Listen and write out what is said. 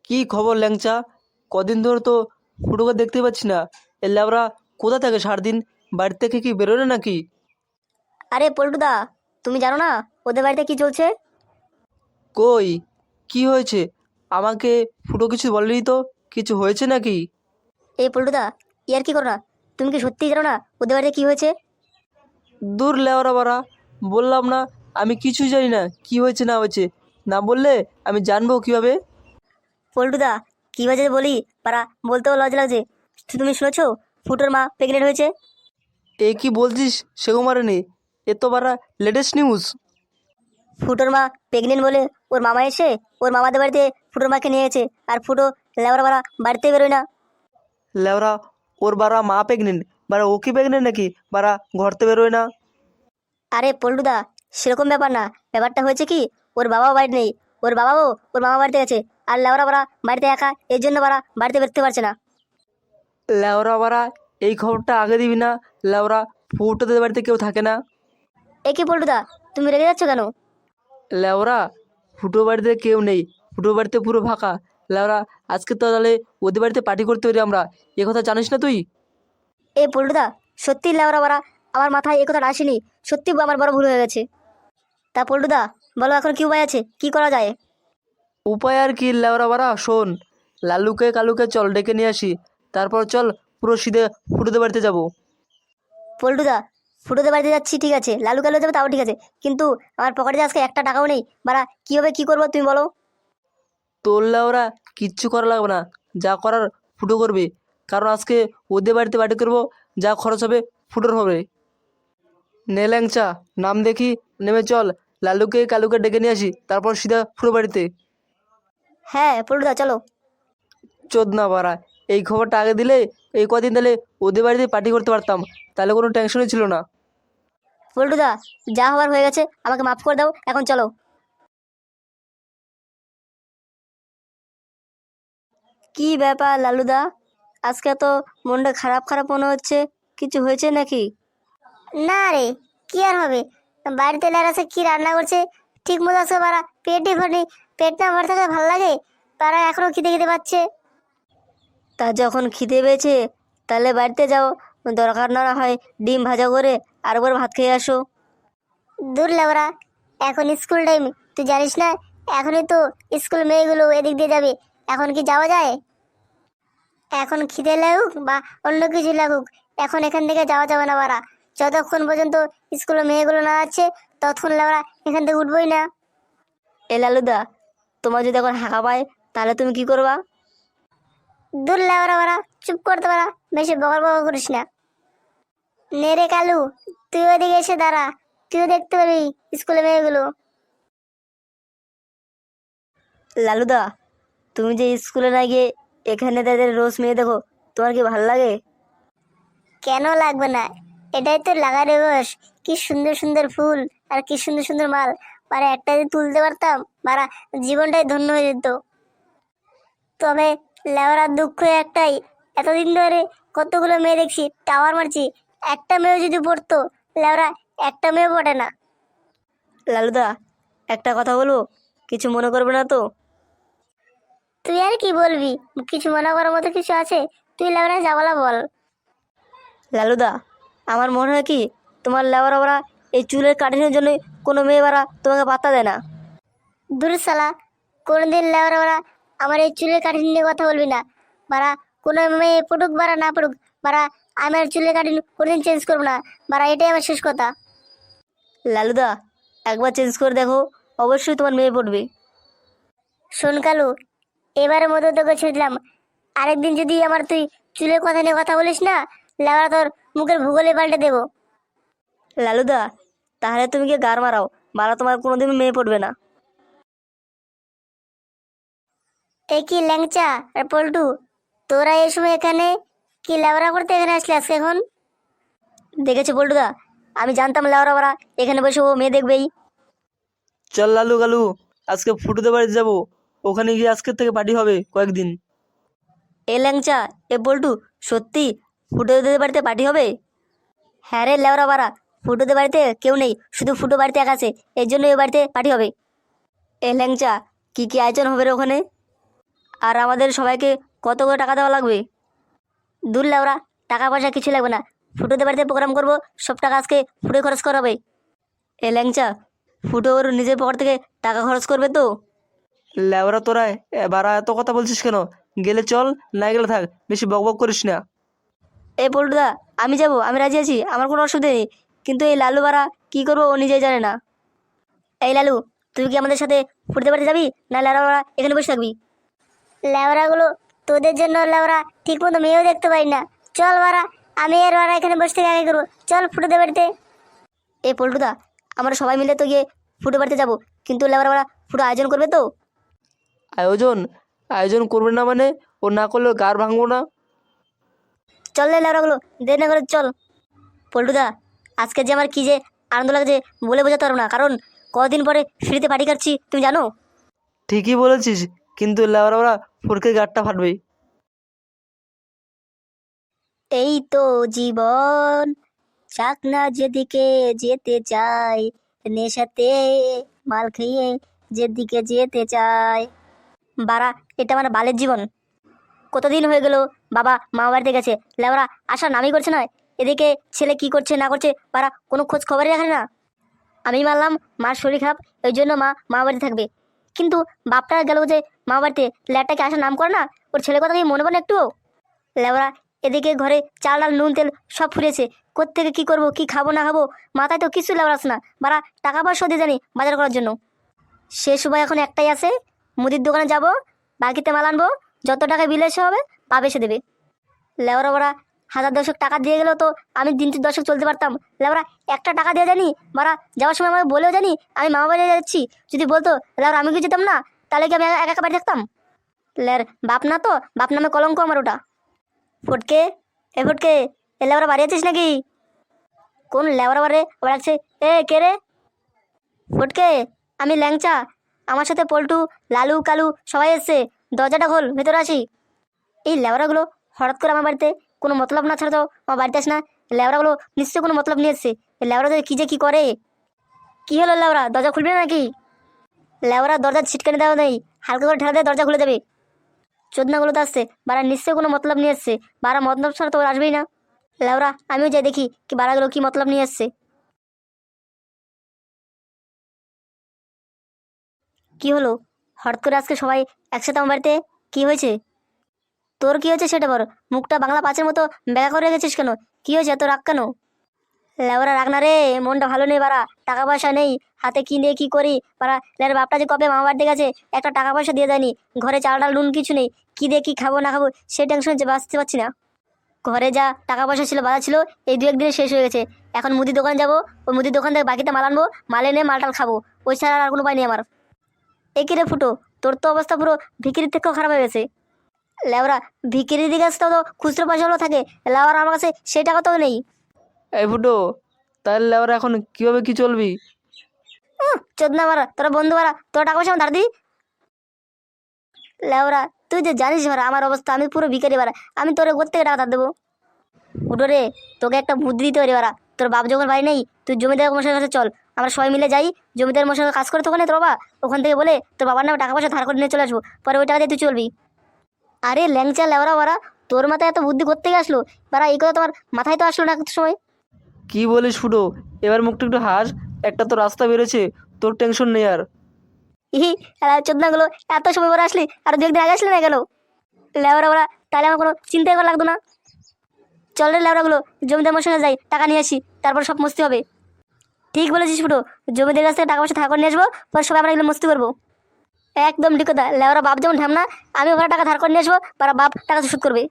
কি খবর ল্যাংচা? কদিন ধরে তো ফুটোকে দেখতে পাচ্ছি না। এ ল্যাবরা কোথা থাকে সারাদিন? বাড়ি থেকে কি বেরোয় না নাকি? আরে পল্টুদা, তুমি জানো না ওদের বাড়িতে কি চলছে? কই, কি হয়েছে? আমাকে ফুটো কিছু বলেনি তো। কিছু হয়েছে নাকি? এই পল্টুদা, ইয়ার কি করো না? তুমি কি সত্যিই জানো না ওদের বাড়িতে কি হয়েছে? দূর ল্যাবরা বাড়া, বললাম না আমি কিছুই জানি না কি হয়েছে না হয়েছে। না বললে আমি জানবো কিভাবে? পল্টুদা, কি হয়েছে যে বলি, পারা বলতেও লজ্জা লাগছে। তুমি শুনেছো ফুটোর মা প্রেগনেন্ট হয়েছে? এ কি বলছিস সেগুমারে নেই? এ তো বাড়া লেটেস্ট নিউজ। ফুটোর মা প্রেগনেন্ট বলে ওর মামা এসে ওর মামাদের বাড়িতে ফুটোর মাকে নিয়ে গেছে। আর ফুটো লেবরা বাড়া বাড়িতে বেরোয় না। ল্যাবরা, ওর বাড়া মা প্রেগনেন্ট? বাড়া ও কি প্রেগনেন্ট নাকি? বাড়া ঘরতে বেরোয় না? আরে পল্টুদা, সেরকম ব্যাপার না। ব্যাপারটা হয়েছে কি, ওর বাবাও বাড়ি নেই। ওর বাবাও ওর মামা বাড়িতে গেছে। আর লেবরা বাড়া বাড়িতে একা, এর জন্য বাড়া বাড়িতে বেরোতে পারছে না। ল্যাওরা বাড়া, এই খবরটা আগে দিবি না? ল্যাওরা, ফুটোদের বাড়িতে কেউ থাকে না। এ কি পল্টুদা, তুমি রেগে যাচ্ছ কেন? ল্যাওরা, ফুটো বাড়িতে কেউ নেই। ফুটো বাড়িতে পুরো ফাঁকা। ল্যাওরা, আজকে তো তাহলে ওদের বাড়িতে পার্টি করতে পারি আমরা। এ কথা জানিস না তুই? এ পল্টুদা, সত্যি লেবরা বাড়া আমার মাথায় এ কথাটা আসেনি। সত্যি আমার বড় ভুল হয়ে গেছে। তা পল্টুদা, বলো এখন কি উপায় আছে, কি করা যায়? উপায় আর কি ল্যাওরা বাড়া, শোন। লালুকে কালুকে চল ডেকে নিয়ে আসি। তারপর চল পুরো সিধে ফুটোদের বাড়িতে যাব। পল্টুদা, ফুটোতে বাড়িতে যাচ্ছি ঠিক আছে, লালু কালু যাবে তাও ঠিক আছে, কিন্তু আমার পকেটে যে আজকে একটা টাকাও নেই। বাড়া কিভাবে কি করবো তুমি বলো? তোর ল্যাওরা, কিচ্ছু করা লাগবে না। যা করার ফুটো করবে। কারণ আজকে ওদের বাড়িতে পার্টি করবো। যা খরচ হবে ফুটোর হবে। নে ল্যাংচা, নাম দেখি, নেমে চল। লালুকে কালুকে ডেকে নিয়ে আসি, তারপর সিধা ফুটো বাড়িতে। হ্যাঁ পল্টুদা, চলো। চোদনা পাড়া, এই খবরটা আগে দিলে এই কদিন তাহলে ওদের বাড়িতে পার্টি করতে পারতাম। তাহলে কোনো টেনশনই ছিল না। পল্টুদা, যা হওয়ার হয়ে গেছে, আমাকে মাফ করে দাও, এখন চলো। কি ব্যাপার লালুদা, আজকে তো মনটা খারাপ খারাপ মনে হচ্ছে। কিছু হয়েছে নাকি? না রে, কি আর হবে? বাড়িতে লারাসে কি রান্না করছে ঠিক মতো আজকে বাড়া পেটই ভরেনি। পেট না ভরে থাকলে ভালো লাগে? তারা এখনো খিদে খিদে পাচ্ছে। তা যখন খিদে পেয়েছে, তাহলে বাড়িতে যাও। দরকার না হয় ডিম ভাজা করে আর একবার ভাত খেয়ে আসো। দূর লেবরা, এখন স্কুল টাইম, তুই জানিস না? এখনই তো স্কুল মেয়েগুলো এদিক দিয়ে যাবে। এখন কি যাওয়া যায়? এখন খিদে লাগুক বা অন্য কিছু লাগুক, এখন এখান থেকে যাওয়া যাবে না বাড়া। যতক্ষণ পর্যন্ত স্কুলে মেয়েগুলো না যাচ্ছে, ততক্ষণ লেবরা এখান থেকে উঠবোই না। এ লালুদা, তোমার যদি এখন হাঁকা পায়, তাহলে তুমি কি করবা? দূর লেবরা বাড়া, চুপ করতে পারা, বেশি বকর বকর করিস না। নে রে কালু, তুই ওদিকে এসে দাঁড়া, তুইও দেখতে পাবি স্কুলে মেয়েগুলো। লালুদা, তুমি যে স্কুলে না গিয়ে এখানে তাদের রোজ মেয়ে দেখো, তোমার কি ভালো লাগে? কেন লাগবে না? এটাই তো লাগার বয়স। কি সুন্দর সুন্দর ফুল আর কি সুন্দর সুন্দর মাল, মানে একটা যদি তুলতে পারতাম, মারা জীবনটাই ধন্য হয়ে যেত। তবে লেওয়ার দুঃখ একটাই, এতদিন ধরে কতগুলো মেয়ে দেখছি, টাওয়ার মারছি, একটা মেয়েও যদি পড়তো, লেওরা একটা মেয়ে পড়ে না। লালুদা, একটা কথা বলবো, কিছু মনে করবে না তো? তুই আর কি বলবি? কিছু মনে করার মতো কিছু আছে? তুই লেওরা যা বলা বল। লালুদা, আমার মনে হয় কি, তোমার লেওরা ওরা এই চুলের কাটিংয়ের জন্য কোনো মেয়ে বাড়া তোমাকে পাত্তা দেয় না। দূর শালা, কোনোদিন লেওরা ওরা আমার এই চুলের কাটিং নিয়ে কথা বলবি না। বাড়া, কোনো মেয়ে পড়ুক বাড়া না পড়ুক, বাড়া আমার চুলের কাটিং কোনোদিন চেঞ্জ করবো না। বাড়া এটাই আমার শেষ কথা। লালুদা, একবার চেঞ্জ করে দেখো, অবশ্যই তোমার মেয়ে পড়বে। শোন কালু, এবারের মতো তোকে ছেড়ে দিলাম। আরেকদিন যদি আমার তুই চুলের কথা নিয়ে কথা বলিস না, লেওরা তোর মুখের ভূগোলে পাল্টে দেবো। লালুদা, তাহলে তুমি কি গার মারাও, মারা তোমার কোনোদিন মেয়ে পড়বে না। এ কি ল্যাংচা আর পল্টু, তোরা এই সময় এখানে কি লেওরা করতে এখানে আসলে আজকে এখন? দেখেছো পল্টুদা, আমি জানতাম লেওরা ওরা এখানে বসে ও মেয়ে দেখবেই। চল লালু কালু, আজকে ফুটোদের বাড়িতে যাবো। ওখানে গিয়ে আজকের থেকে পার্টি হবে কয়েকদিন। এ ল্যাংচা, এ পল্টু, সত্যি ফুটোদের বাড়িতে পার্টি হবে? হ্যাঁ রে লেওরা বাড়া, ফুটোদের বাড়িতে কেউ নেই, শুধু ফুটো বাড়িতে একা আছে, এর জন্য এ বাড়িতে পার্টি হবে। এ ল্যাংচা, কি কি আয়োজন হবে রে ওখানে? আর আমাদের সবাইকে কত করে টাকা দেওয়া লাগবে? দূর লেওরা, টাকা পয়সা কিছু লাগবে না। ফুটোদের বাড়িতে প্রোগ্রাম করবো, সব টাকা আজকে ফুটে খরচ করা হবে। এ ল্যাংচা, ফুটো ওর নিজের পকেট থেকে টাকা খরচ করবে তো? লেওরা তোরা বাড়া এত কথা বলছিস কেন? গেলে চল, না গেলে থাক, বেশি বকবক করিস না। এ পল্টুদা, আমি যাব, আমি রাজি আছি, আমার কোনো অসুবিধা নেই। কিন্তু এই লালু বাড়া কী করবো ও নিজেই জানে না। এই লালু, তুই কি আমাদের সাথে ফুটতে বাড়িতে যাবি, না লেওরা বাড়া এখানে বসে থাকবি? লেওরাগুলো তোদের জন্য লেওরা ঠিক মতো মেয়েও দেখতে পাই না। চল বাড়া, আমি আর বাড়া এখানে বসে থেকে আগে করবো। চল ফুটতে বাড়িতে। এ পল্টুদা, আমরা সবাই মিলে তো গিয়ে ফুটো বাড়িতে যাবো, কিন্তু লেওরা বাড়া ফুটো আয়োজন করবে তো? আয়োজন আয়োজন করবে না মানে? ও না করলে গার ভাঙবো না। চল রে লেওরাগুলো, দেরি না করে চল। পল্টুদা, আজকে যে আমার কি যে আনন্দ লাগছে বলে বোঝাতে পারবো না, কারণ কদিন পরে ফ্রিতে পার্টি কাটছি, তুমি জানো। ঠিকই বলেছিস, কিন্তু লেওরা ওরা ফুরকে গাঁটটা ফাটবে। এই তো জীবন, চাক না যেদিকে যেতে চাই, নেশাতে মাল খেয়ে যেদিকে যেতে চাই। বাড়া, এটা আমার বালের জীবন। কতদিন হয়ে গেল বাবা মা বাড়িতে গেছে, লেওরা আসার নামই করছে না। এদিকে ছেলে কি করছে না করছে বাড়া কোনো খোঁজ খবরই রাখে না। আমি মানলাম মার শরীর খারাপ, ওই জন্য মা মা বাড়িতে থাকবে, কিন্তু বাপটা গেল যে মা বাড়িতে, ল্যাটটাকে আসার নাম করে না। ওর ছেলের কথা কি মনে পড়ে একটুও? লেওরা, এদিকে ঘরে চাল ডাল নুন তেল সব ফুরিয়েছে, কোত্থেকে কি করব, কি খাবো না খাবো মাথায় তো কিছু লেওড়াস না। বাড়া টাকা পয়সা দিয়ে জানি বাজার করার জন্য। শেষ উপায় এখন একটাই আছে, মুদির দোকানে যাব, বাকিতে মাল আনবো, যত টাকা বিল এসে হবে পাবে সে দেবে। লেওরা বড়া 1000 টাকা দিয়ে গেলেও তো আমি দিন 10 চলতে পারতাম। লেওরা একটা টাকা দিয়ে জানি মারা যাওয়ার সময় আমাকে বলেও জানি আমি মামা বাড়ি যাচ্ছি। যদি বলতো লেওরা আমি কি যেতাম না, তাহলে কি আমি একা একা বাড়ি থাকতাম? লের বাপ না তো, বাপ নামে কলঙ্ক আমার ওটা। ফটকে, এ ফটকে, এ লেওরা বাড়ি আছিস নাকি? কোন লেওরা বাড়ে ওরা লাগছে? এ কে রে? ফটকে, আমি ল্যাংচা, আমার সাথে পল্টু, লালু, কালু সবাই এসছে, দরজাটা খোল, ভেতরে আসি। এই লেওরাগুলো হঠাৎ করে আমার বাড়িতে কোনো মতলব না ছাড়া তো আমার বাড়িতে আসে না। লেওরাগুলো নিশ্চয়ই কোনো মতলব নিয়ে এসছে। এই লেওরাদের কি যে কি করে। কি হলো লেওরা, দরজা খুলবে না নাকি? লেওরা দরজা ছিটকানি দেওয়া নেই, হালকা করে ঠেলা দিয়ে দরজা খুলে যাবে। চোদনাগুলো তো আসছে, বারা নিশ্চয়ই কোনো মতলব নিয়ে এসছে। বারা মতলব ছাড়া তো ওরা আসবেই না। লেওরা, আমিও যাই দেখি কি বারাগুলো কি মতলব নিয়ে এসছে। কি হলো, হঠাৎ করে আজকে সবাই একসাথে আমার বাড়িতে? কি হয়েছে? তোর কি হয়েছে সেটা বল। মুখটা বাংলা পাঁচের মতো ব্যাকা করে রেখেছিস কেন? কি হয়েছে, এত রাগ কেন? লেওরা রাগ না রে, মনটা ভালো নেই বাড়া, টাকা পয়সা নেই হাতে, কি দিয়ে কি করি বাড়া। লের বাপটা যে কবে মামা বাড়িতে গেছে, একটা টাকা পয়সা দিয়ে দেয়নি, ঘরে চাল ডাল নুন কিছু নেই, কি দিয়ে কি খাবো না খাবো সে টেনশন বাঁচতে পারছি না। ঘরে যা টাকা পয়সা ছিল বাধা ছিল, এই 2-1 দিনে শেষ হয়ে গেছে। এখন মুদির দোকান যাবো, ওই মুদির দোকান থেকে বাকিতে মাল আনবো, মাল এনে মালটাল খাবো, ওই ছাড়া আর কোনো উপায় নেই আমার। একই রে ফুটো, তোর তো অবস্থা পুরো ভিকিরির থেকেও খারাপ হয়ে গেছে। লেওরা, ভিকিরির কাছে তো খুচরো পয়সাগুলো থাকে, লেওরা আমার কাছে সেই টাকা তো নেই। এই ফুটো, তাহলে লেওরা এখন কিভাবে কি চলবি? চোদনা মারা, তোরা বন্ধু মারা, তোর টাকা পয়সা আমার ধার দি। লেওরা, তুই যে জানিস মারা আমার অবস্থা, আমি পুরো ভিখারি মারা, আমি তোর থেকে টাকা ধার দেবো? উঠো রে, তোকে একটা বুদ্ধি দিতে পারি মারা। তোর বাপ যখন বাড়ি নেই, তুই জমিদার মশাইয়ের কাছে চল, আমরা সবাই মিলে যাই, জমিদার মশাই কাজ করে তো ওখানে তোর বাবা, ওখান থেকে বলে তোর বাবার নামে টাকা পয়সা ধার করে নিয়ে চলে আসবো, পরে ওই টাকা দিয়ে তুই চলবি। আরে ল্যাংচা লেওরা মারা, তোর মাথায় এত বুদ্ধি করতে আসলো মারা, এই কথা তোমার মাথায় তো আসলো না একটা সময়। কি বলিস ফুটো, এবার মুখটা একটু হাস, একটা তো রাস্তা বেরোছে, তোর টেনশন নেই আর। ইহি, চোদনা গুলো, এত সময় পরে আসলি, আর 2 একদিন আগে আসলি না গেল লেওরা ওরা, তাহলে আমার কোনো চিন্তাই করা লাগতো না। চল রে লেওরাগুলো, জমিদার মশাই যাই, টাকা নিয়ে আসি, তারপর সব মস্তি হবে। ঠিক বলেছিস ফুটো, জমিদার কাছ থেকে টাকা পয়সা ধার করে নিয়ে আসবো, পরে সবাই আমরা এগুলো মস্তি করবো। একদম ঠিক কথা, লেওরা বাপ যেমন ঢামনা, আমি ওখানে টাকা ধার করে নিয়ে আসবো, বাপ টাকা শোধ করবে।